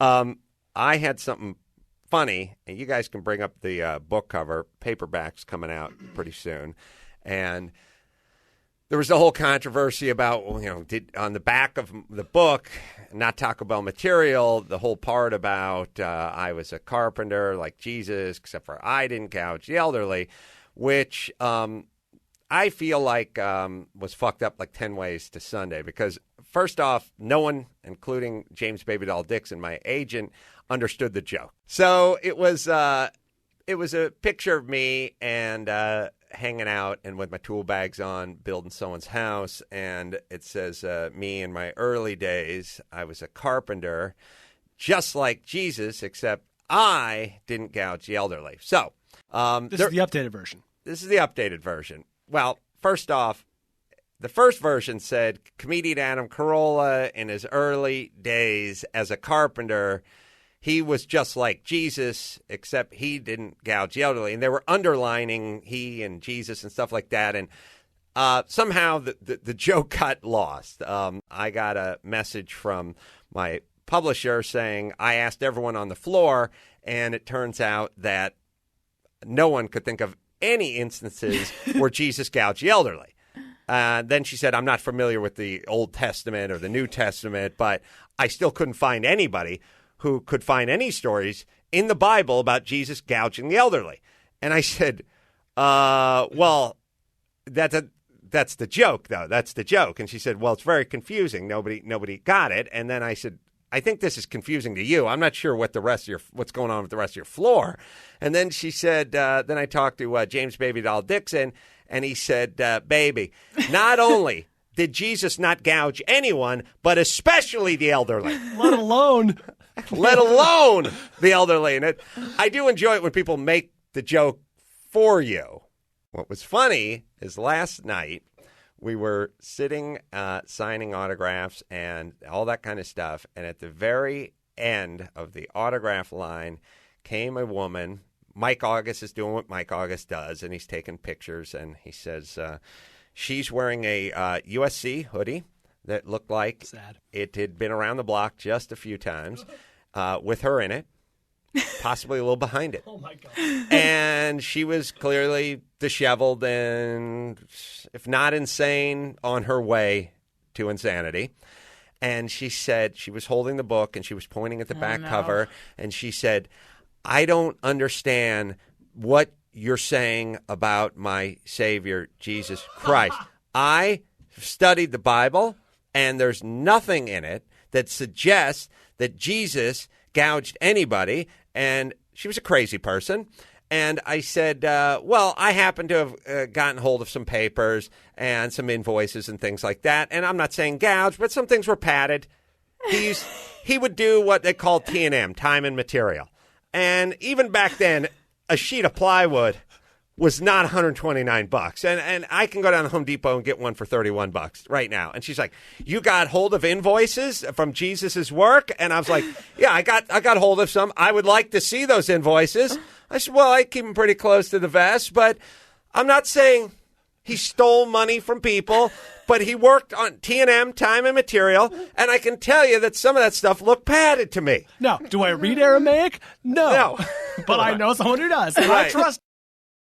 I had something funny, and you guys can bring up the book cover. Paperback's coming out pretty soon. And there was the whole controversy about, on the back of the book, not Taco Bell material, the whole part about I was a carpenter like Jesus, except for I didn't gouge the elderly, which I feel like was fucked up like 10 ways to Sunday. Because first off, no one, including James Baby Doll Dixon, my agent, understood the joke. So it was a picture of me and hanging out and with my tool bags on, building someone's house, and it says, me in my early days, I was a carpenter, just like Jesus, except I didn't gouge the elderly. So this is the updated version. This is the updated version. Well, first off, the first version said comedian Adam Carolla in his early days as a carpenter, he was just like Jesus, except he didn't gouge the elderly. And they were underlining he and Jesus and stuff like that. And somehow the joke got lost. I got a message from my publisher saying I asked everyone on the floor, and it turns out that no one could think of any instances where Jesus gouged the elderly. Then she said, I'm not familiar with the Old Testament or the New Testament, but I still couldn't find anybody who could find any stories in the Bible about Jesus gouging the elderly. And I said, well, that's the joke, though. That's the joke. And she said, well, it's very confusing. Nobody got it. And then I said, I think this is confusing to you. I'm not sure what's going on with the rest of your floor. And then she said, then I talked to James Baby Doll Dixon, and he said, baby, not only did Jesus not gouge anyone, but especially the elderly. Let alone the elderly. And I do enjoy it when people make the joke for you. What was funny is last night we were sitting signing autographs and all that kind of stuff. And at the very end of the autograph line came a woman. Mike August is doing what Mike August does, and he's taking pictures. And he says she's wearing a USC hoodie that looked like it had been around the block just a few times with her in it, possibly a little behind it. Oh, my God. And she was clearly disheveled and, if not insane, on her way to insanity. And she said she was holding the book and she was pointing at the back cover. And she said, I don't understand what you're saying about my Savior, Jesus Christ. I studied the Bible, and there's nothing in it that suggests that Jesus gouged anybody. And she was a crazy person. And I said, well, I happen to have gotten hold of some papers and some invoices and things like that. And I'm not saying gouge, but some things were padded. He would do what they call T&M, time and material. And even back then, a sheet of plywood was not $129. And I can go down to Home Depot and get one for $31 right now. And she's like, you got hold of invoices from Jesus's work? And I was like, yeah, I got hold of some. I would like to see those invoices. I said, well, I keep them pretty close to the vest, but I'm not saying he stole money from people, but he worked on T&M, time and material, and I can tell you that some of that stuff looked padded to me. No. Do I read Aramaic? No. But I know someone who does, and I trust